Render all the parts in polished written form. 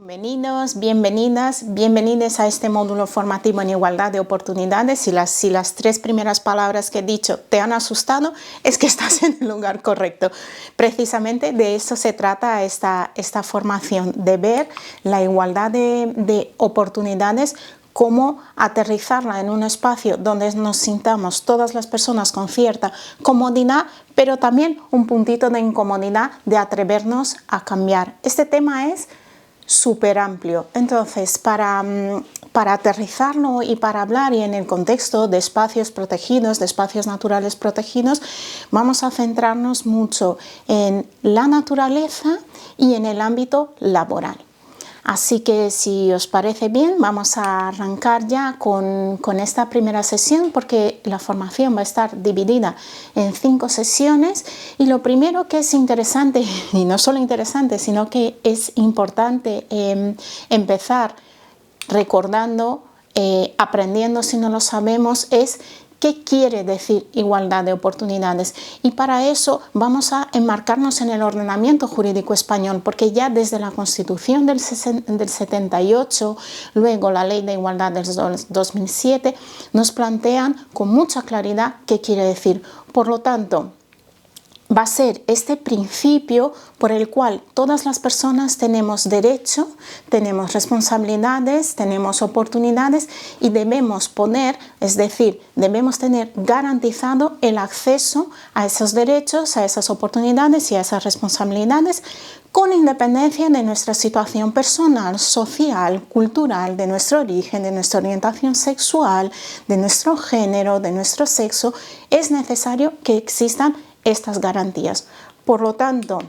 Bienvenidos, bienvenidas, bienvenidos a este módulo formativo en igualdad de oportunidades. Si las tres primeras palabras que he dicho te han asustado, es que estás en el lugar correcto. Precisamente de eso se trata esta formación, de ver la igualdad de oportunidades, cómo aterrizarla en un espacio donde nos sintamos todas las personas con cierta comodidad, pero también un puntito de incomodidad de atrevernos a cambiar. Este tema es súper amplio. Entonces, para aterrizarlo y para hablar y en el contexto de espacios protegidos, de espacios naturales protegidos, vamos a centrarnos mucho en la naturaleza y en el ámbito laboral. Así que si os parece bien, vamos a arrancar ya con esta primera sesión, porque la formación va a estar dividida en 5 sesiones, y lo primero que es interesante, y no solo interesante, sino que es importante empezar recordando, aprendiendo si no lo sabemos, es ¿qué quiere decir igualdad de oportunidades? Y para eso vamos a enmarcarnos en el ordenamiento jurídico español, porque ya desde la Constitución del 78, luego la Ley de Igualdad del 2007, nos plantean con mucha claridad qué quiere decir. Por lo tanto, va a ser este principio por el cual todas las personas tenemos derecho, tenemos responsabilidades, tenemos oportunidades y debemos poner, es decir, debemos tener garantizado el acceso a esos derechos, a esas oportunidades y a esas responsabilidades con independencia de nuestra situación personal, social, cultural, de nuestro origen, de nuestra orientación sexual, de nuestro género, de nuestro sexo. Es necesario que existan estas garantías. Por lo tanto,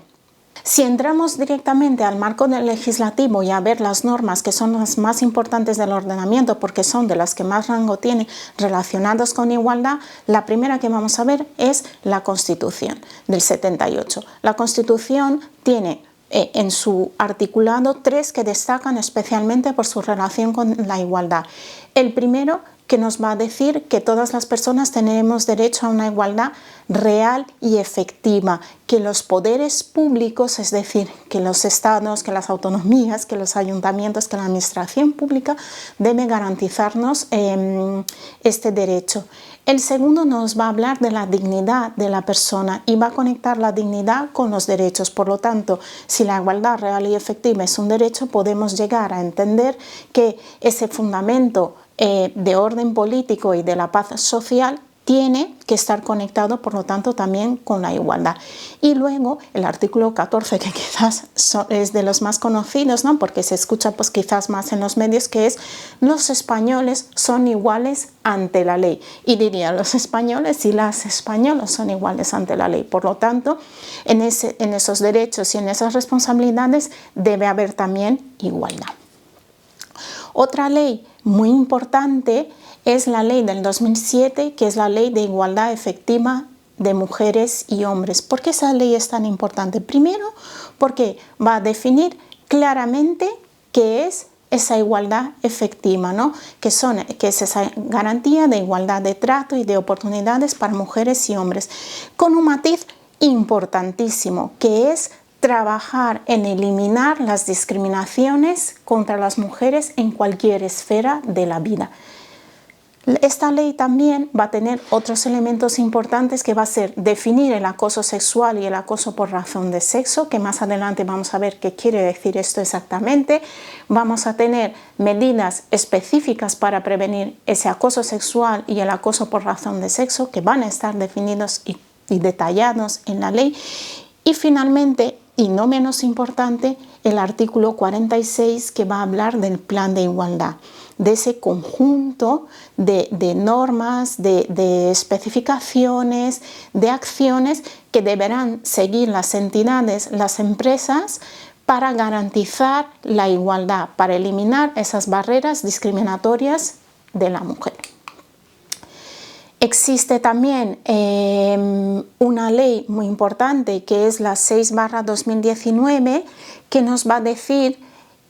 si entramos directamente al marco del legislativo y a ver las normas que son las más importantes del ordenamiento, porque son de las que más rango tienen relacionadas con igualdad, la primera que vamos a ver es la Constitución del 78. La Constitución tiene en su articulado 3 que destacan especialmente por su relación con la igualdad. El primero, que nos va a decir que todas las personas tenemos derecho a una igualdad real y efectiva, que los poderes públicos, es decir, que los estados, que las autonomías, que los ayuntamientos, que la administración pública debe garantizarnos este derecho. El segundo nos va a hablar de la dignidad de la persona y va a conectar la dignidad con los derechos. Por lo tanto, si la igualdad real y efectiva es un derecho, podemos llegar a entender que ese fundamento de orden político y de la paz social tiene que estar conectado, por lo tanto, también con la igualdad. Y luego el artículo 14, que quizás es de los más conocidos, ¿no? Porque se escucha pues quizás más en los medios, que es: los españoles son iguales ante la ley. Y diría, los españoles y las españolas son iguales ante la ley. Por lo tanto, en esos derechos y en esas responsabilidades debe haber también igualdad. Otra ley muy importante es la ley del 2007, que es la Ley de Igualdad Efectiva de Mujeres y Hombres. ¿Por qué esa ley es tan importante? Primero, porque va a definir claramente qué es esa igualdad efectiva, ¿no? que es esa garantía de igualdad de trato y de oportunidades para mujeres y hombres, con un matiz importantísimo, que es trabajar en eliminar las discriminaciones contra las mujeres en cualquier esfera de la vida. Esta ley también va a tener otros elementos importantes, que va a ser definir el acoso sexual y el acoso por razón de sexo, que más adelante vamos a ver qué quiere decir esto exactamente. Vamos a tener medidas específicas para prevenir ese acoso sexual y el acoso por razón de sexo, que van a estar definidos y detallados en la ley. Y finalmente, y no menos importante, el artículo 46, que va a hablar del plan de igualdad, de ese conjunto de normas, de especificaciones, de acciones que deberán seguir las entidades, las empresas, para garantizar la igualdad, para eliminar esas barreras discriminatorias de la mujer. Existe también una ley muy importante, que es la 6/2019, que nos va a decir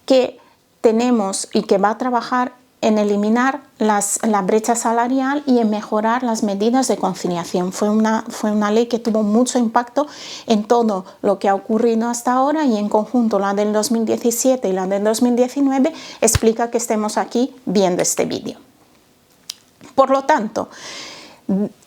que tenemos y que va a trabajar en eliminar la brecha salarial y en mejorar las medidas de conciliación. Fue una ley que tuvo mucho impacto en todo lo que ha ocurrido hasta ahora, y en conjunto la del 2017 y la del 2019 explica que estemos aquí viendo este vídeo. Por lo tanto,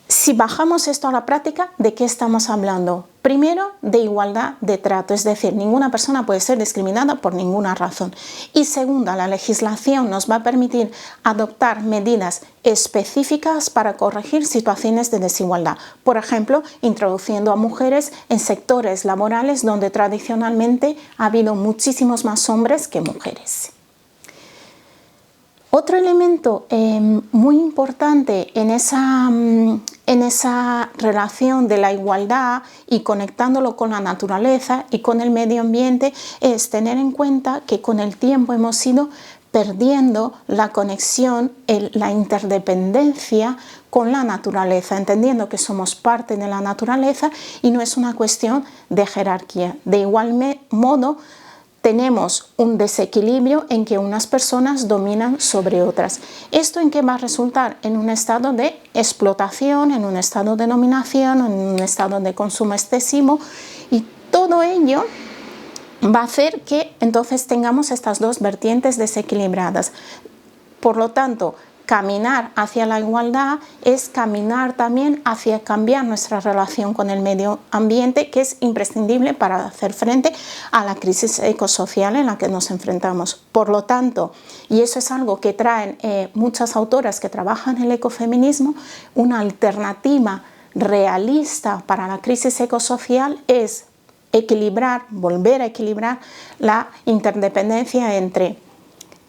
si bajamos esto a la práctica, ¿de qué estamos hablando? Primero, de igualdad de trato, es decir, ninguna persona puede ser discriminada por ninguna razón. Y segunda, la legislación nos va a permitir adoptar medidas específicas para corregir situaciones de desigualdad. Por ejemplo, introduciendo a mujeres en sectores laborales donde tradicionalmente ha habido muchísimos más hombres que mujeres. Otro elemento muy importante en esa relación de la igualdad y conectándolo con la naturaleza y con el medio ambiente es tener en cuenta que con el tiempo hemos ido perdiendo la conexión, la interdependencia con la naturaleza, entendiendo que somos parte de la naturaleza y no es una cuestión de jerarquía. De igual modo, tenemos un desequilibrio en que unas personas dominan sobre otras. ¿Esto en qué va a resultar? En un estado de explotación, en un estado de dominación, en un estado de consumo excesivo, y todo ello va a hacer que entonces tengamos estas dos vertientes desequilibradas. Por lo tanto, caminar hacia la igualdad es caminar también hacia cambiar nuestra relación con el medio ambiente, que es imprescindible para hacer frente a la crisis ecosocial en la que nos enfrentamos. Por lo tanto, y eso es algo que traen muchas autoras que trabajan en el ecofeminismo, una alternativa realista para la crisis ecosocial es equilibrar, volver a equilibrar la interdependencia entre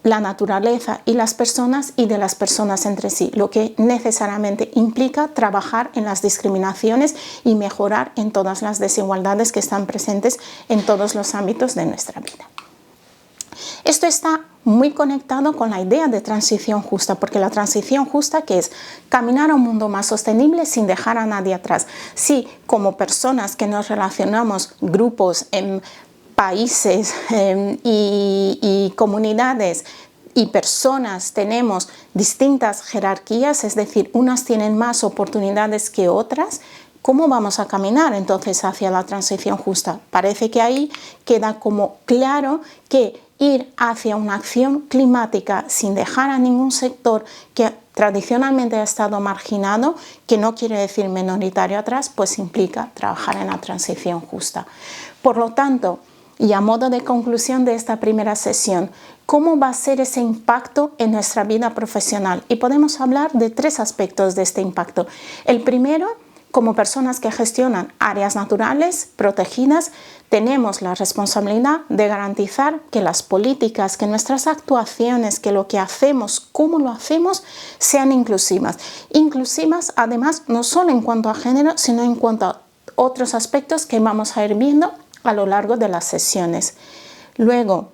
la naturaleza y las personas y de las personas entre sí, lo que necesariamente implica trabajar en las discriminaciones y mejorar en todas las desigualdades que están presentes en todos los ámbitos de nuestra vida. Esto está muy conectado con la idea de transición justa, porque la transición justa, ¿qué es? Caminar a un mundo más sostenible sin dejar a nadie atrás. Si como personas que nos relacionamos, grupos, países y comunidades y personas tenemos distintas jerarquías, es decir, unas tienen más oportunidades que otras, ¿cómo vamos a caminar entonces hacia la transición justa? Parece que ahí queda como claro que ir hacia una acción climática sin dejar a ningún sector que tradicionalmente ha estado marginado, que no quiere decir minoritario atrás, pues implica trabajar en la transición justa. Por lo tanto, y a modo de conclusión de esta primera sesión, ¿cómo va a ser ese impacto en nuestra vida profesional? Y podemos hablar de tres aspectos de este impacto. El primero, como personas que gestionan áreas naturales protegidas, tenemos la responsabilidad de garantizar que las políticas, que nuestras actuaciones, que lo que hacemos, cómo lo hacemos, sean inclusivas. Inclusivas, además, no solo en cuanto a género, sino en cuanto a otros aspectos que vamos a ir viendo a lo largo de las sesiones. Luego,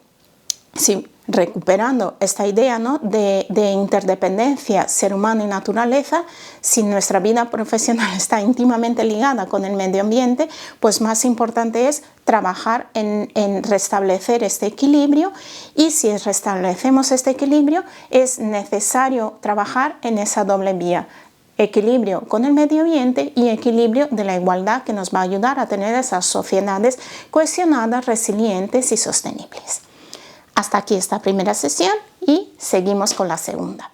recuperando esta idea, ¿no?, de interdependencia ser humano y naturaleza, si nuestra vida profesional está íntimamente ligada con el medio ambiente, pues más importante es trabajar en restablecer este equilibrio, y si restablecemos este equilibrio es necesario trabajar en esa doble vía: equilibrio con el medio ambiente y equilibrio de la igualdad, que nos va a ayudar a tener esas sociedades cohesionadas, resilientes y sostenibles. Hasta aquí esta primera sesión y seguimos con la segunda.